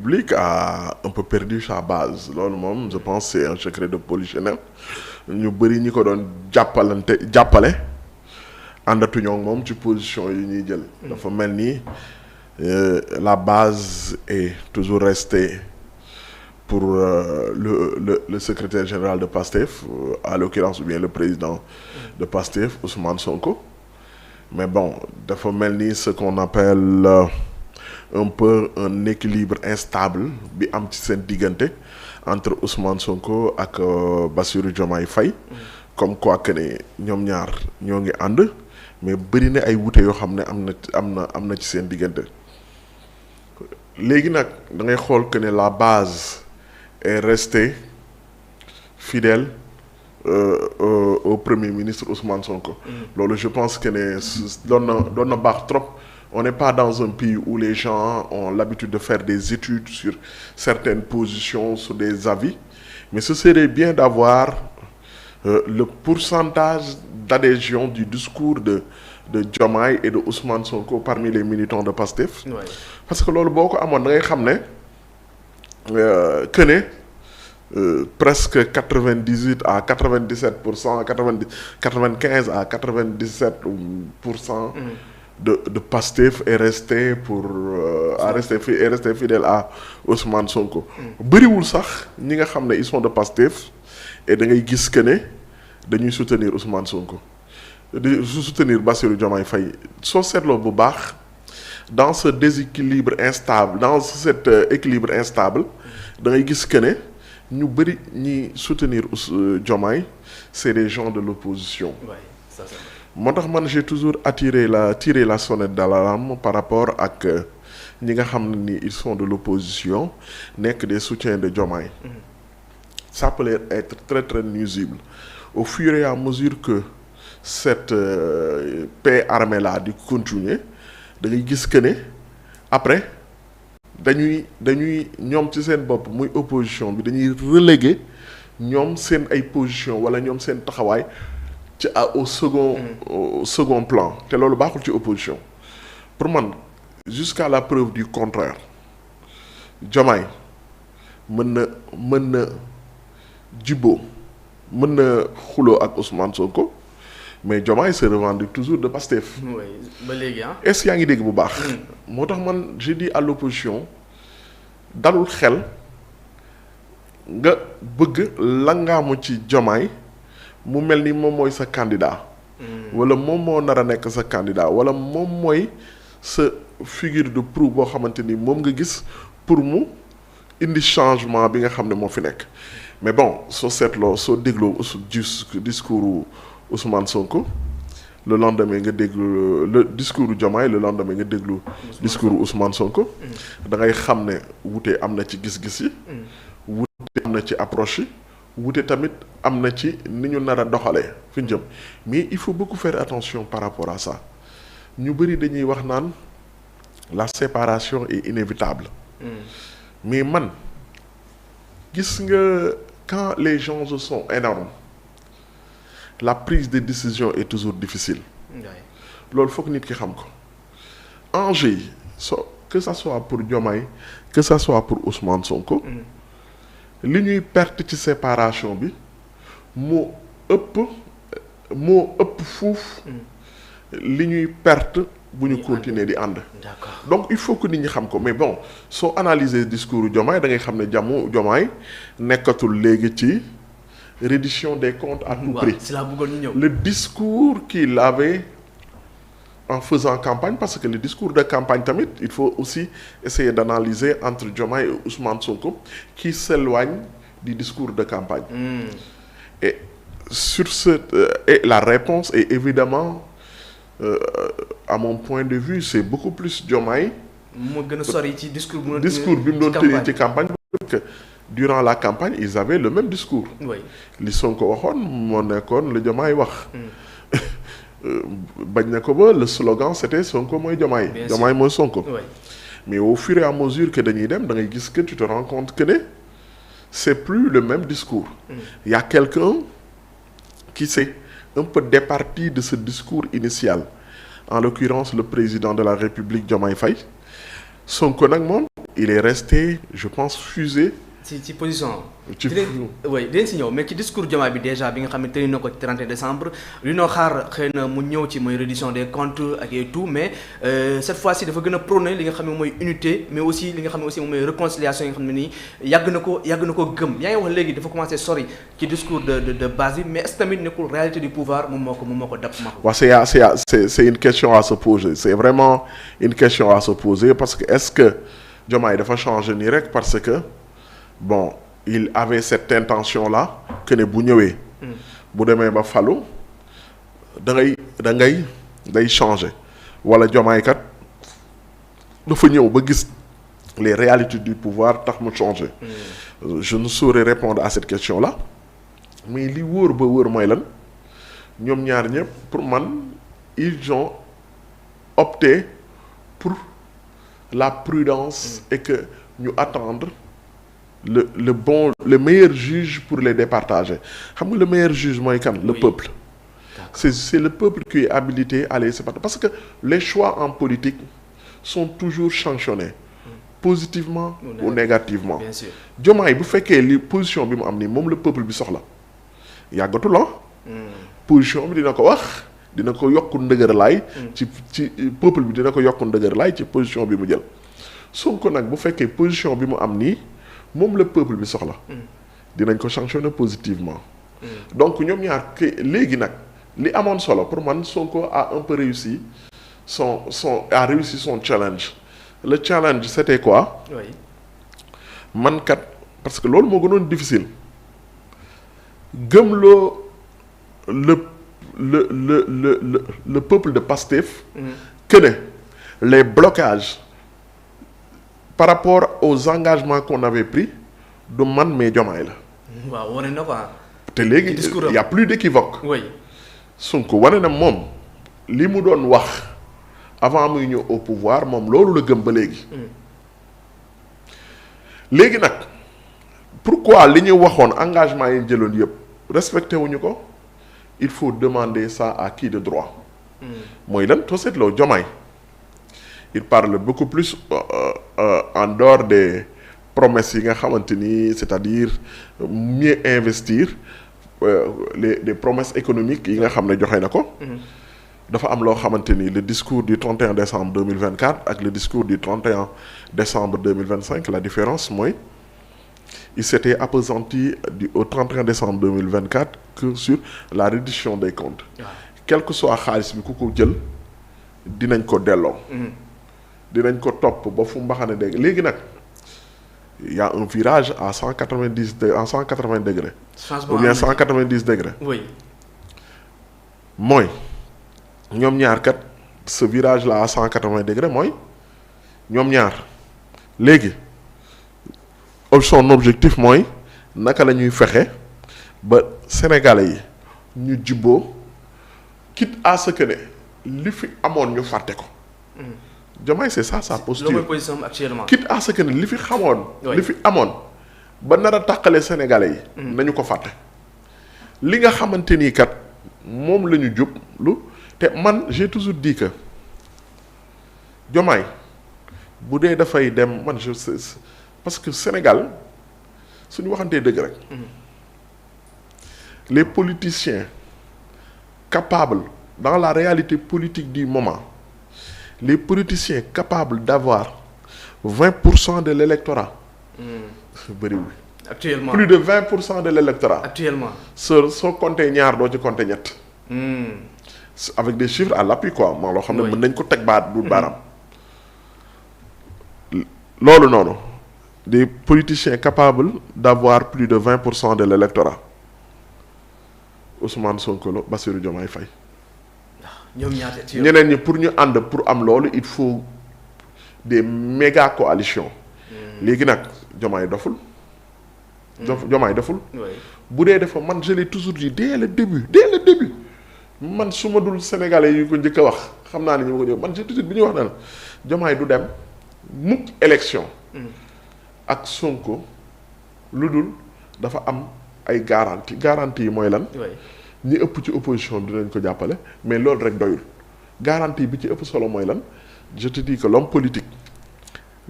République a un peu perdu sa base loolu moom je pense c'est un secret de polichinelle ñu bëri ñi ko doon jàppale àndatuñoo ak moom ci position yi ñuy jël. dafa mel ni la base est toujours restée pour le secrétaire général de PASTEF à l'occurrence ou bien le président de PASTEF Ousmane Sonko mais bon dafa mel ni ce qu'on appelle un peu un équilibre instable bi am ci seen diggante entre Ousmane Sonko ak Bassirou Diomaye Faye comme quoi que ne ñoom ñaar ñoo ngi ànd mais bëri na ay wute yoo xam ne am na ci seen diggante léegi nag da ngay xool que ne la base est restée fidèle au premier ministre Ousmane Sonko. loolu je pense que ne doon na baax trop. On n'est pas dans un pays où les gens ont l'habitude de faire des études sur certaines positions, sur des avis. Mais ce serait bien d'avoir le pourcentage d'adhésion du discours de Diomaye et de Ousmane Sonko parmi les militants de PASTEF. Ouais. Parce que loolu boo ko amoon da ngay xam ne que ne presque 98 à 97%, 95 à 97%. De PASTEF est resté est resté fidèle à Ousmane Sonko. bëriwul sax ñi nga xam ne ils sont de PASTEF et da ngay gis que ne dañuy soutenir Ousmane Sonko di soutenir Bassirou Diomaye Faye soo seetloo bu baax dans ce déséquilibre instable dans cet équilibre instable da ngay gis que ne ñu bëri ñi soutenir Diomaye c'est des gens de l'opposition. Ouais, ça c'est vrai. Moo tax man j'ai toujours tiré la sonnette d'alarme par rapport ak ñi nga xam ne ni ils sont de l'opposition nekk des soutiens de Diomaye. Ça peut être très très nuisible au fur et à mesure que cette paix armée là di continuer da ngay gis que ne après dañuy ñoom ci seen bopp muy opposition bi dañuy reléguer ñoom seen ay position wala ñoom seen taxawaay au second plan te loolu baaxul ci opposition pour man jusqu'à la preuve du contraire Diomaye mën na jiboo mën na xuloo ak Ousmane Sonko mais Diomaye se revendique toujours de Pastef. oui ba léegi ah. est-ce yaa ngi dégg bu baax. moo tax man j'ai dit à l'opposition dalul xel nga bëgg langaamu ci Diomaye mu mel ni moom mooy sa candidat. wala moom moo nar a nekk sa candidat wala moom mooy sa figure de proue boo xamante ni moom nga gis pour mu indi changement bi nga xam ne moo fi nekk. mais bon soo seetloo soo dégloo discours Ousmane Sonko le lendemain nga déglu le discours Diomaye le lendemain nga déglu discours Ousmane Sonko. da ngay xam ne wute am na ci gis-gis yi. wute am na ci approche yi. wute tamit am na ci ni ñu nar a doxalee fi ñu jëm mais il faut beaucoup faire attention par rapport à ça ñu bëri dañuy wax naan la séparation est inévitable. mais man gis nga quand les gens sont énormes la prise de décision est toujours difficile. loolu foog nit ki xam ko enjeu yi que ça soit pour Diomaye que ça soit pour Ousmane Sonko. li ñuy perte ci séparation bi moo ëpp fuuf li ñuy perte bu ñu continuer di ànd. donc il faut que nit ñi xam ko mais bon soo analyser discours Diomaye da ngay xam ne Diomaye nekkatul léegi ci reddition des comptes à tout prix. le discours qu'il avait en faisant campagne parce que le discours de campagne tamit il faut aussi essayer d'analyser entre Diomaye et Ousmane Sonko qui s'éloigne du discours de campagne. Et sur et la réponse est évidemment à mon point de vue c'est beaucoup plus Diomaye. moo gën a sori ci discours bi mu doon tenir ci campagne parce que durant la campagne ils avaient le même discours. li Sonko waxoon moo nekkoon le Diomaye wax. bañ na ko ba le slogan c'était Sonko mooy Diomaye. Diomaye mooy Sonko. mais au fur et à mesure que dañuy dem da ngay gis que tu te rends compte que ne c'est plus le même discours. Il y a quelqu'un qui s'est un peu départi de ce discours initial en l'occurrence le président de la République Diomaye Faye Sonko nag moom il est resté je pense fusé. ci position ci oui dinañ si ñëw mais ci discours Diomaye bi déjà bi nga xam ne tëri na ko ci 31 décembre li noo xaar xëy na mu ñëw ci mooy reddition des comptes ak et tout mais cette fois-ci dafa gën a prôner li nga xam ne mooy unité mais aussi li nga xam ne aussi moom mooy réconciliation yi nga xam ne nii yàgg na ko gëm yaa ngi wax léegi dafa commencé sori ci discours de base bi mais est-ce tamit nekkul réalité du pouvoir moom moo ko dab ma ko. waaw c'est une question à se poser c'est vraiment une question à se poser parce que est-ce que Diomaye dafa changer nii rek parce que bon il avait cette intention-là que ne bu ñëwee. bu demee ba falu day changer wala Diomaye kat dafa ñëw ba gis les réalités du pouvoir tax mu changer. Je ne saurais répondre à cette question-là mais li wóor ba wóor mooy lan ñoom ñaar ñëpp pour man ils ont opté pour la prudence et que ñu attendre. le meilleur juge pour les départager xam nga le meilleur juge mooy kan le peuple c'est le peuple qui est habilité à les séparer parce que les choix en politique sont toujours sanctionnés positivement ou négativement bien sûr Diomaye bu fekkee li position bi mu am nii moom le peuple bi soxla yàggatul position bi dina ko wax dina ko yokku ndëgër laay ci peuple bi dina ko yokku ndëgër laay ci position bi mu jël Sonko nag bu fekkee position bi mu am nii moom le peuple bi soxla dinañ ko sanctionner positivement donc ñoom ñaar léegi nag li amoon solo pour man Sonko a un peu réussi son challenge le challenge c'était quoi man kat parce que loolu moo gënoon difficile gëmloo le peuple de Pastef que ne les blocages par rapport aux engagements qu'on avait pris du man mais Diomaye la. waaw wane na quoi. te léegi y a plus d'équivoque. oui. Sonko wane na moom li mu doon wax avant muy ñëw au pouvoir moom loolu la gëm ba léegi. léegi nag pourquoi li ñu waxoon engagement yi jëloon yëpp respecté wuñu ko il faut demander ça à qui de droit. mooy lan too seetloo Diomaye il parle beaucoup plus en dehors des promesses yi nga xamante ni c'est-à-dire mieux investir les promesses économiques yi nga xam ne joxe na ko. dafa am loo xamante ni le discours du 31 décembre 2024 ak le discours du 31 décembre 2025 la différence mooy il s'était appesanti au 31 décembre 2024 que sur la reddition des comptes. quel que soit xaalis bi ku ko jël dinañ ko delloo. dinañ ko topp ba fu mbaxane dégg léegi nag il y a un virage à 190 degrés. changement ou bien 190 degrés. oui. mooy ñoom ñaar kat ce virage là à 180 degrés mooy ñoom ñaar léegi son objectif mooy naka la ñuy fexe ba sénégalais yi ñu jibboo quitte à ce que ne li fi amoon ñu fàtte ko. Diomaye c'est ça sa posture. loolu mooy position actuellement. quitte à ce que ne li fi xamoon. li fi amoon ba nar a tàqale sénégalais yi. nañu ko fàtte. li nga xamante ni kat moom la ñu jublu te man j'ai toujours dit que Diomaye bu dee dafay dem man je sais parce que Sénégal suñu waxantee dëgg rek. les politiciens capables dans la réalité politique du moment. les politiciens capables d'avoir 20% de l'électorat bëriwul. actuellement plus de 20% de l'électorat actuellement. soo compter ñaar doo ci compter ñett. avec des chiffres à l'appui quoi maa loo xam ne mën nañ ko teg baat du baaraam. loolu noonu des politiciens capables d'avoir plus de 20% de l'électorat Ousmane Sonko la Bassirou Diomaye Faye. ñoom ñaata ñeneen ñi pour ñu ànd pour am loolu il faut des méga coalitions. léegi nag Diomaye doful. Diomaye doful. bu dee dafa man je l'ai toujours dit dès le début man su ma dul sénégalais yu ko njëkk a wax xam naa ne ñu ma ko jël man j'ai toujours bi ñuy wax na la Diomaye du dem mukk élection. ak Sonko lu dul dafa am ay garantie yi mooy lan. ñi ëpp ci opposition bi dinañ ko jàppale mais loolu rek doyul garantie bi ci ëpp solo mooy lan je te dis que l'homme politique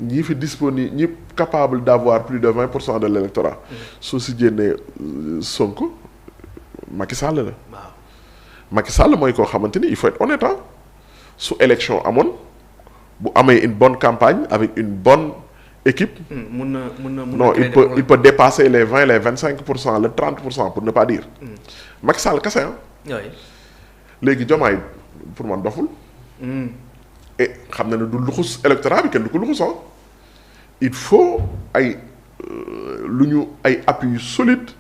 ñi fi disponible ñi capable d'avoir plus de 20% de l'électorat soo si génnee Sonko Macky Sall la. waaw Macky Sall mooy koo xamante ni il faut être honnête su élection amoon bu amee une bonne campagne avec une bonne équipe. Non, il peut dépasser les 20 les 25% le 30% pour ne pas dire. Macky Sall kese oui. léegi Diomaye pour man doful. et xam na ne du luxus électorat bi kenn du ko luxus il faut ay lu ñu ay appui solide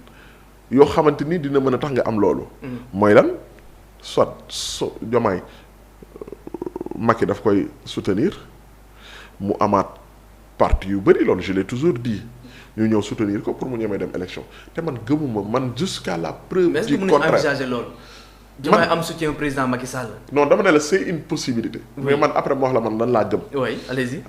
yoo xamante ni dina mën a tax nga am loolu. mooy lan soit Diomaye Macky daf koy soutenir mu amaat parti yu bëri loolu je l'ai toujours dit ñu ñëw soutenir ko pour mu ñemee dem élection te man gëmuma man jusqu'à la preuve du contraire. mais est-ce que mën nañu envisager loolu. Diomaye am soutien président Macky Sall. non dama ne la c'est une possibilité. mais man après ma wax la man lan laa gëm. oui allez-y.